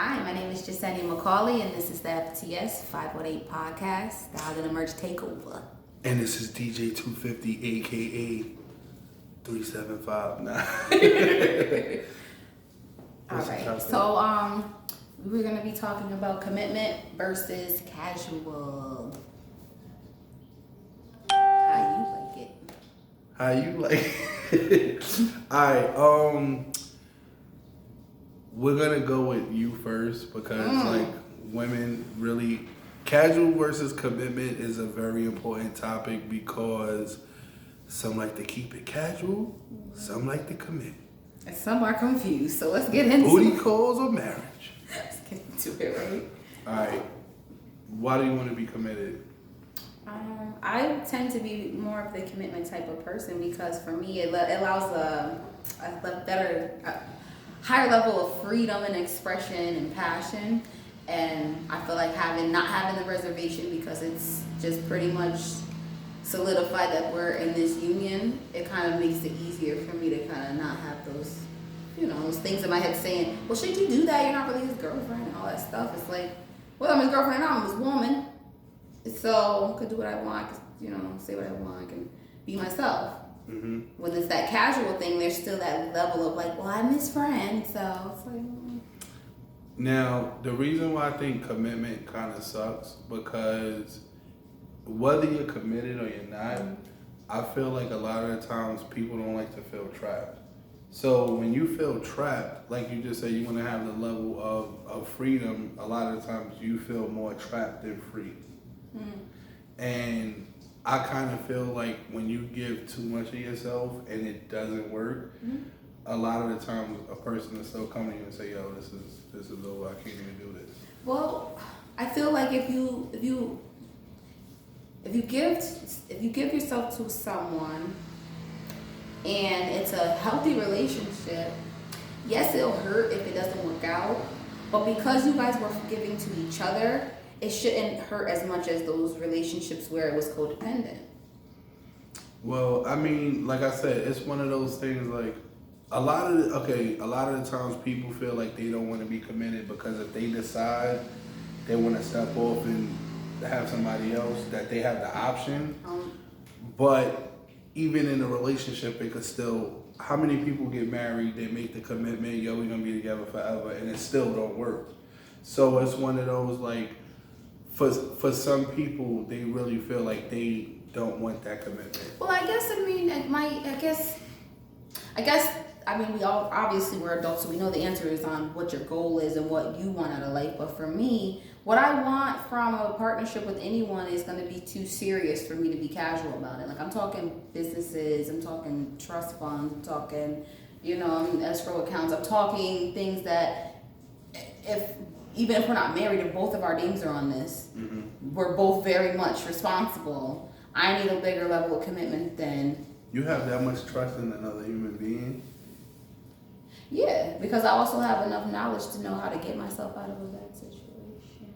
Hi, my name is Jasenya McCauley, and this is the FTS 518 podcast, Style and Emerge Takeover. And this is Djtwofifty, aka 375. Nah. All right. So, we're gonna be talking about commitment versus casual. How you like it? How you like it? Alright, we're gonna go with you first because like women really casual versus commitment is a very important topic because some like to keep it casual, some like to commit. And some are confused, so let's get into Booty calls or marriage? Let's get into it, right? Alright. Why do you want to be committed? I tend to be more of the commitment type of person because for me it allows a better, higher level of freedom and expression and passion, and I feel like not having the reservation because it's just pretty much solidified that we're in this union. It kind of makes it easier for me to kind of not have those, those things in my head saying, well, should you do that? You're not really his girlfriend and all that stuff. It's like, well, I'm his girlfriend now. I'm his woman. So I could do what I want, say what I want, I can be myself. Mm-hmm. When it's that casual thing, there's still that level of like, well, I'm his friend, so it's like. Now, the reason why I think commitment kind of sucks because whether you're committed or you're not, I feel like a lot of the times people don't like to feel trapped. So when you feel trapped, like you just said, you want to have the level of freedom. A lot of the times you feel more trapped than free. And I kind of feel like when you give too much of yourself and it doesn't work, a lot of the times a person will still come to you and say, "Yo, this is over. I can't even do this." Well, I feel like if you give yourself to someone and it's a healthy relationship, yes, it'll hurt if it doesn't work out, but because you guys were giving to each other, it shouldn't hurt as much as those relationships where it was codependent. Well, I mean, like I said, it's one of those things like a lot of the times people feel like they don't want to be committed because if they decide they want to step off and have somebody else, that they have the option. But even in a relationship, it could still, how many people get married, they make the commitment, yo, we're going to be together forever, and it still don't work. So it's one of those like, for some people, they really feel like they don't want that commitment. Well, we all obviously we're adults, so we know the answer is on what your goal is and what you want out of life. But for me, what I want from a partnership with anyone is going to be too serious for me to be casual about it. Like I'm talking businesses, I'm talking trust funds, I'm talking, escrow accounts. I'm talking things that even if we're not married and both of our names are on this, we're both very much responsible. I need a bigger level of commitment than... You have that much trust in another human being? Yeah, because I also have enough knowledge to know how to get myself out of a bad situation.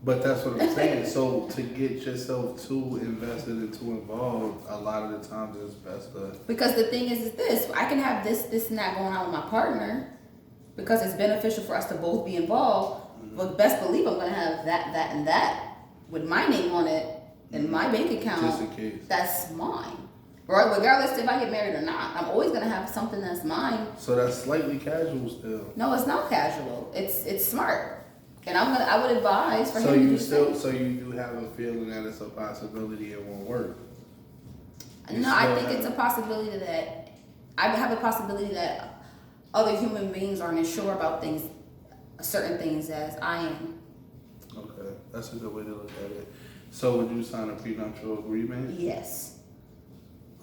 But that's what I'm saying. So to get yourself too invested and too involved, a lot of the times it's best to... Because the thing is this. I can have this and that going on with my partner because it's beneficial for us to both be involved. But best believe I'm going to have that, and that with my name on it in my bank account. Just in case. That's mine. Regardless if I get married or not, I'm always going to have something that's mine. So that's slightly casual still. No, it's not casual. It's smart. And I would advise for him to do so. So you do have a feeling that it's a possibility it won't work. I think it's a possibility that I have a possibility that other human beings aren't as sure about certain things as I am. Okay, that's a good way to look at it. So would you sign a prenuptial agreement? Yes.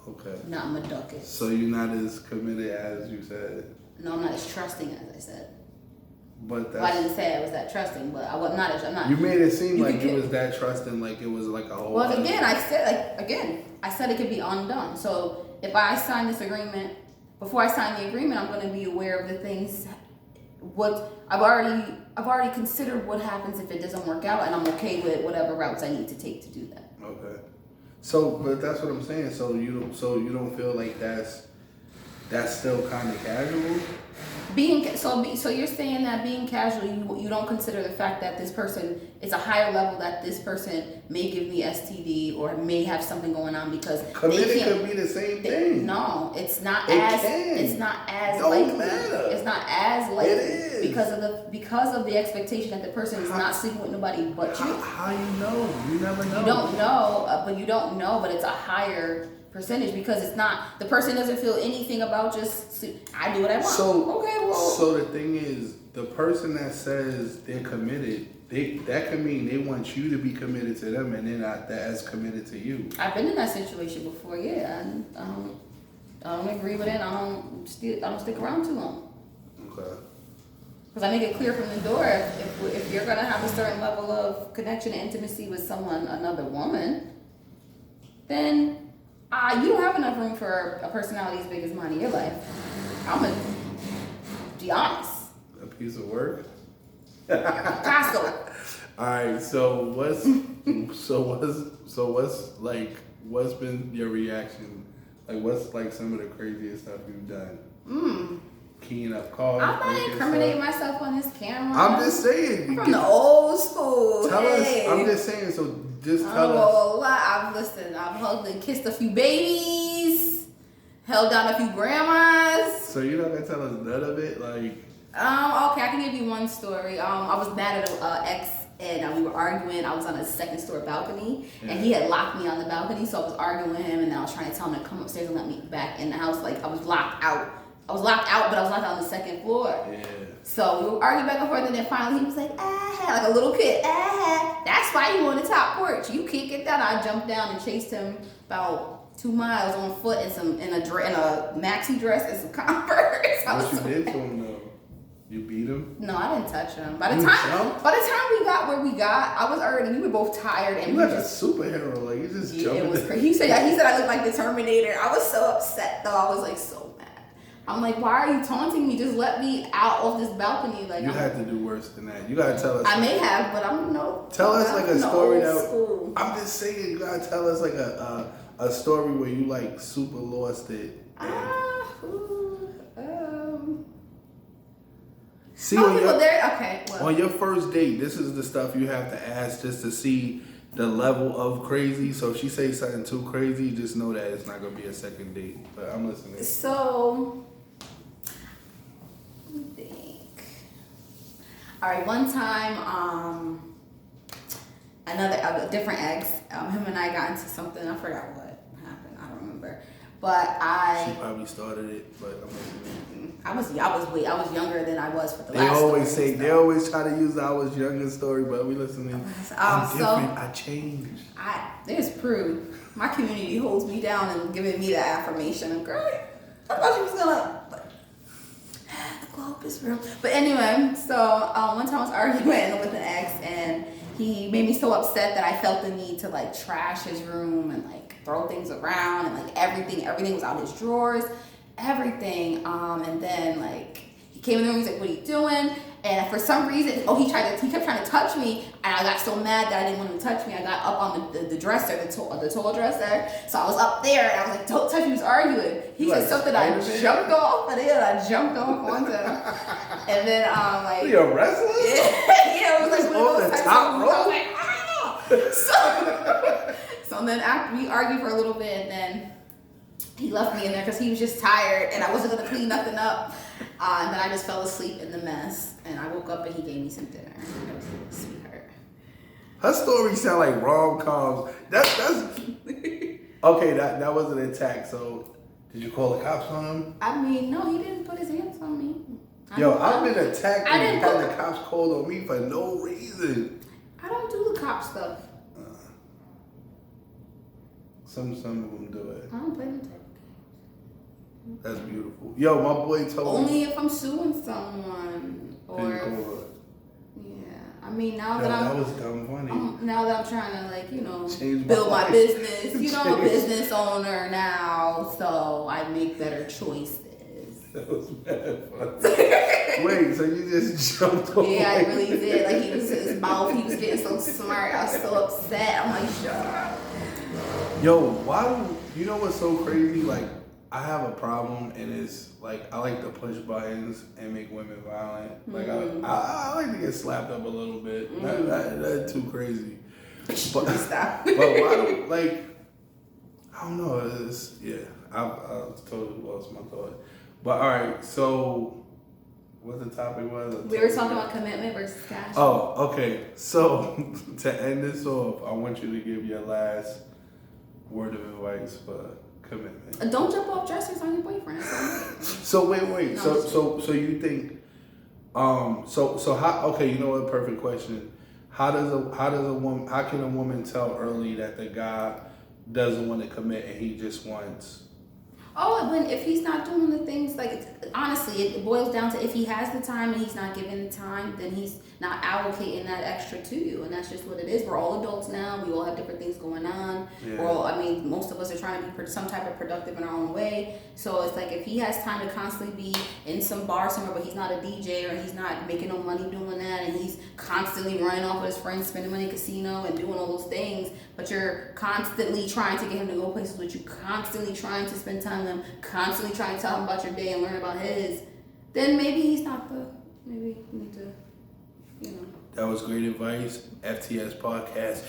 Okay. Not Maduckus. So you're not as committed as you said? No, I'm not as trusting as I said. But that's... Well, I didn't say I was that trusting, but I'm not. You made it seem like you was that trusting, like it was like a whole... Well, again, I said it could be undone. So if I sign this agreement, before I sign the agreement, I'm going to be aware of the things... I've already considered what happens if it doesn't work out, and I'm okay with whatever routes I need to take to do that. Okay. So, but that's what I'm saying. So you don't feel like that's still kind of casual? So you're saying that being casual, you don't consider the fact that this person is a higher level, that this person may give me STD or may have something going on because committed could be the same thing. No, it's not It as can. it's not as Don't likely. matter. It's not as likely It is. because of the expectation that the person is not sleeping with nobody but you. How you know? You never know. You don't know, but you don't know, but it's a higher percentage because it's not, the person doesn't feel anything about just I do what I want. So the thing is, the person that says they're committed, that can mean they want you to be committed to them and they're not as committed to you. I've been in that situation before, yeah, and I don't agree with it. I don't stick around too long. Okay. Because I make it clear from the door, if you're gonna have a certain level of connection and intimacy with someone, another woman, then you don't have enough room for a personality as big as mine in your life. I'm gonna be honest. A piece of work. Costco. All right. So what's been your reaction? Like, what's like some of the craziest stuff you've done? Keying up cars. I'm not incriminating myself on this camera. I'm just saying. I'm from the old school. Tell us. I'm just saying. So just tell us. I've hugged and kissed a few babies, held down a few grandmas. So you're not gonna tell us none of it, like. Okay, I can give you one story. I was mad at an ex and we were arguing. I was on a second story balcony and he had locked me on the balcony, so I was arguing with him and then I was trying to tell him to come upstairs and let me back in the house. Like I was locked out. But I was locked out on the second floor. Yeah. So we were arguing back and forth and then finally he was like, like a little kid, that's why you on the top porch. You can't get down. I jumped down and chased him about 2 miles on foot in a maxi dress and some Converse. What you did to him though? You beat him? No, I didn't touch him. By the time we got where we got, we were both tired and you like a superhero, like you just jumping. It was crazy. He said I looked like the Terminator. I was so upset though. I was like so mad. I'm like, why are you taunting me? Just let me out of this balcony. Like you had to do worse than that. You gotta tell us. I may have, but I'm no. Tell us like a story that. I'm just saying, you gotta tell us like a story where you like super lost it. See, on your first date, this is the stuff you have to ask just to see the level of crazy. So if she says something too crazy, just know that it's not gonna be a second date. But I'm listening. So, let me think. All right, one time, a different ex, him and I got into something. I forgot what happened. I don't remember. But she probably started it, but I'm listening. I was younger than I was for the last. They always try to use the I was younger story, but we listening. I'm different. I changed. There's proof. My community holds me down and giving me that affirmation. Girl, I thought you was gonna. The globe is real. But anyway, so one time I was arguing with an ex, and he made me so upset that I felt the need to like trash his room and like throw things around and like everything was out his drawers, everything. And then like he came in the room, he's like, "What are you doing?" And for some reason, he kept trying to touch me, and I got so mad that I didn't want him to touch me. I got up on the dresser, the tall dresser. So I was up there, and I was like, "Don't touch me." He was arguing. He said something. I jumped off, and then I jumped off onto him. And then like, you a wrestler? Yeah, it was like one of those top rope. I was like, ah! So then after we argued for a little bit, and then he left me in there because he was just tired, and I wasn't gonna clean nothing up. And then I just fell asleep in the mess, and I woke up and he gave me some dinner. It was a sweetheart. Her stories sound like rom-coms. That's okay. That was an attack. So did you call the cops on him? I mean, no, he didn't put his hands on me. I've been attacked and had the cops called on me for no reason. I don't do the cop stuff. Some of them do it. I don't play them type of games. That's beautiful. Yo, my boy told me. Only if I'm suing someone. Or I mean, now that was dumb funny. Now that I'm trying to build my business. I'm a business owner now, so I make better choices. That was bad funny. Wait, so you just jumped over? Yeah, I really did. Like his mouth, he was getting so smart. I was so upset. I'm like, shut up. Yo, why do you know what's so crazy? Like, I have a problem, and it's like I like to push buttons and make women violent. Like I like to get slapped up a little bit. That's too crazy. But Stop. but why don't like I don't know. It's, yeah, I totally lost my thought. But all right, so what the topic was? We were talking about commitment versus cash. Oh, okay. So to end this off, I want you to give your last word of advice for commitment. Don't jump off dressers on your boyfriend. So wait. No, So you think so how, okay, you know what, perfect question. How can a woman tell early that the guy doesn't want to commit and he just wants If he's not doing the things, like, honestly, it boils down to if he has the time and he's not giving the time, then he's not allocating that extra to you, and that's just what it is. We're all adults now. We all have different things going on. Yeah. Most of us are trying to be some type of productive in our own way. So it's like if he has time to constantly be in some bar somewhere, but he's not a DJ or he's not making no money doing that, and he's constantly running off with his friends, spending money in casino and doing all those things, but you're constantly trying to get him to go places with you, constantly trying to spend time with him, constantly trying to tell him about your day and learn about his, then maybe he's not maybe you need to, That was great advice. FTS podcast.